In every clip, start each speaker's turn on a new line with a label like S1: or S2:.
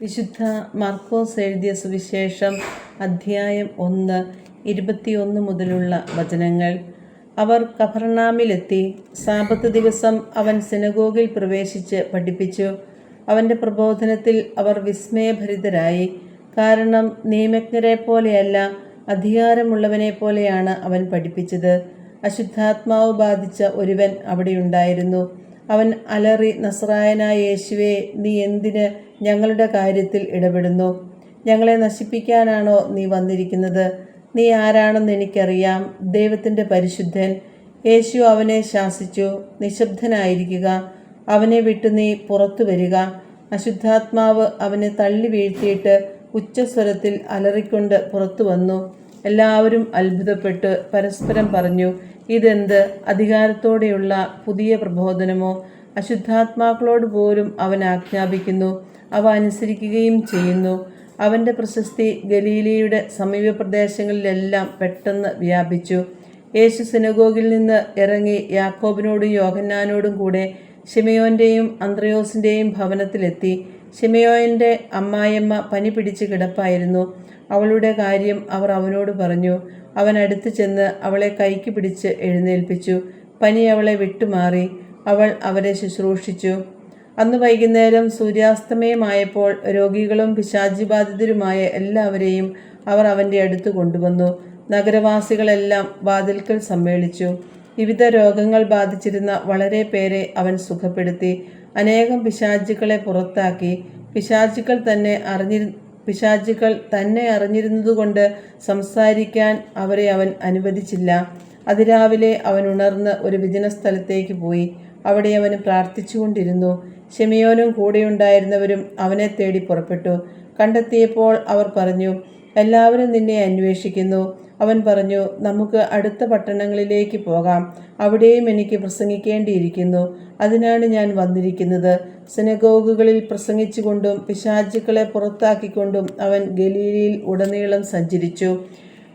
S1: വിശുദ്ധ മർക്കോസ് എഴുതിയ സുവിശേഷം അധ്യായം 1 21 മുതലുള്ള വചനങ്ങൾ. അവർ കഫർനാമിലെത്തി. സാബത്ത് ദിവസം അവൻ സിനഗോഗിൽ പ്രവേശിച്ച് പഠിപ്പിച്ചു. അവൻ്റെ പ്രബോധനത്തിൽ അവർ വിസ്മയഭരിതരായി. കാരണം നിയമജ്ഞരെ പോലെയല്ല, അധികാരമുള്ളവനെ പോലെയാണ് അവൻ പഠിപ്പിച്ചത്. അശുദ്ധാത്മാവ് ബാധിച്ച ഒരുവൻ അവിടെയുണ്ടായിരുന്നു. അവൻ അലറി, നസ്രായനായ യേശുവേ, നീ എന്തിന് ഞങ്ങളുടെ കാര്യത്തിൽ ഇടപെടുന്നു? ഞങ്ങളെ നശിപ്പിക്കാനാണോ നീ വന്നിരിക്കുന്നത്? നീ ആരാണെന്ന് എനിക്കറിയാം, ദൈവത്തിൻ്റെ പരിശുദ്ധൻ. യേശു അവനെ ശാസിച്ചു, നിശബ്ദനായിരിക്കുക, അവനെ വിട്ടു നീ പുറത്തു വരിക. അശുദ്ധാത്മാവ് അവനെ തള്ളി വീഴ്ത്തിയിട്ട് ഉച്ചസ്വരത്തിൽ അലറിക്കൊണ്ട് പുറത്തു വന്നു. എല്ലാവരും അത്ഭുതപ്പെട്ട് പരസ്പരം പറഞ്ഞു, ഇതെന്ത് അധികാരത്തോടെയുള്ള പുതിയ പ്രബോധനമോ? അശുദ്ധാത്മാക്കളോട് പോലും അവൻ ആജ്ഞാപിക്കുന്നു, അവ അനുസരിക്കുകയും ചെയ്യുന്നു. അവൻ്റെ പ്രശസ്തി ഗലീലയുടെ സമീപ പ്രദേശങ്ങളിലെല്ലാം പെട്ടെന്ന് വ്യാപിച്ചു. യേശു സിനഗോഗിൽ നിന്ന് ഇറങ്ങി യാക്കോബിനോടും യോഹന്നാനോടും കൂടെ ശിമയോൻ്റെയും അന്ത്രയോസിൻ്റെയും ഭവനത്തിലെത്തി. ശിമയോൻ്റെ അമ്മായിയമ്മ പനി പിടിച്ച് കിടപ്പായിരുന്നു. അവളുടെ കാര്യം അവർ അവനോട് പറഞ്ഞു. അവൻ അടുത്തു ചെന്ന് അവളെ കൈക്ക് പിടിച്ച് എഴുന്നേൽപ്പിച്ചു. പനി അവളെ വിട്ടുമാറി. അവൾ അവരെ ശുശ്രൂഷിച്ചു. അന്ന് വൈകുന്നേരം സൂര്യാസ്തമയമായപ്പോൾ രോഗികളും പിശാചിബാധിതരുമായ എല്ലാവരെയും അവർ അവൻ്റെ അടുത്ത് കൊണ്ടുവന്നു. നഗരവാസികളെല്ലാം വാതിൽക്കൽ സമ്മേളിച്ചു. വിവിധ രോഗങ്ങൾ ബാധിച്ചിരുന്ന വളരെ പേരെ അവൻ സുഖപ്പെടുത്തി. അനേകം പിശാചുക്കളെ പുറത്താക്കി. പിശാചുക്കൾ തന്നെ അറിഞ്ഞിരുന്നതുകൊണ്ട് സംസാരിക്കാൻ അവരെ അവൻ അനുവദിച്ചില്ല. അതിരാവിലെ അവൻ ഉണർന്ന് ഒരു വിജന സ്ഥലത്തേക്ക് പോയി. അവിടെ അവൻ പ്രാർത്ഥിച്ചുകൊണ്ടിരുന്നു. ശിമയോനും കൂടെയുണ്ടായിരുന്നവരും അവനെ തേടി പുറപ്പെട്ടു. കണ്ടെത്തിയപ്പോൾ അവർ പറഞ്ഞു, എല്ലാവരും നിന്നെ അന്വേഷിക്കുന്നു. അവൻ പറഞ്ഞു, നമുക്ക് അടുത്ത പട്ടണങ്ങളിലേക്ക് പോകാം, അവിടെയും എനിക്ക് പ്രസംഗിക്കേണ്ടിയിരിക്കുന്നു. അതിനാണ് ഞാൻ വന്നിരിക്കുന്നത്. സിനഗോഗുകളിൽ പ്രസംഗിച്ചുകൊണ്ടും പിശാചുക്കളെ പുറത്താക്കിക്കൊണ്ടും അവൻ ഗലീലയിൽ ഉടനീളം സഞ്ചരിച്ചു.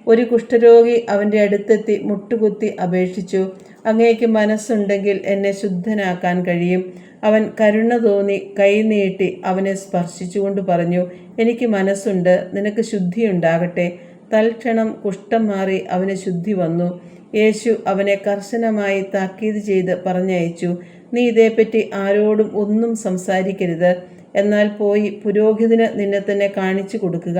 S1: ഒരു കുഷ്ഠരോഗി അവൻ്റെ അടുത്തെത്തി മുട്ടുകുത്തി അപേക്ഷിച്ചു, അങ്ങേക്ക് മനസ്സുണ്ടെങ്കിൽ എന്നെ ശുദ്ധനാക്കാൻ കഴിയും. അവൻ കരുണ തോന്നി കൈ നീട്ടി അവനെ സ്പർശിച്ചുകൊണ്ട് പറഞ്ഞു, എനിക്ക് മനസ്സുണ്ട്, നിനക്ക് ശുദ്ധിയുണ്ടാകട്ടെ. തൽക്ഷണം കുഷ്ഠം മാറി അവന് ശുദ്ധി വന്നു. യേശു അവനെ കർശനമായി താക്കീത് ചെയ്ത് പറഞ്ഞയച്ചു, നീ ഇതേപ്പറ്റി ആരോടും ഒന്നും സംസാരിക്കരുത്. എന്നാൽ പോയി പുരോഹിതന് നിന്നെ തന്നെ കാണിച്ചു കൊടുക്കുക.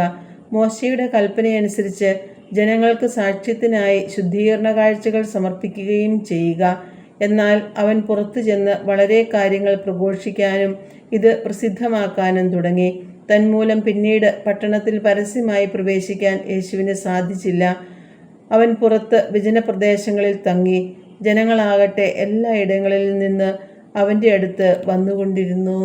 S1: മോശയുടെ കൽപ്പനയനുസരിച്ച് ജനങ്ങൾക്ക് സാക്ഷ്യത്തിനായി ശുദ്ധീകരണ കാഴ്ചകൾ സമർപ്പിക്കുകയും ചെയ്യുക. എന്നാൽ അവൻ പുറത്തു ചെന്ന് വളരെ കാര്യങ്ങൾ പ്രഘോഷിക്കാനും ഇത് പ്രസിദ്ധമാക്കാനും തുടങ്ങി. തന്മൂലം പിന്നീട് പട്ടണത്തിൽ പരസ്യമായി പ്രവേശിക്കാൻ യേശുവിന് സാധിച്ചില്ല. അവൻ പുറത്ത് വിജനപ്രദേശങ്ങളിൽ തങ്ങി. ജനങ്ങളാകട്ടെ എല്ലായിടങ്ങളിൽ നിന്ന് അവൻ്റെ അടുത്ത് വന്നുകൊണ്ടിരുന്നു.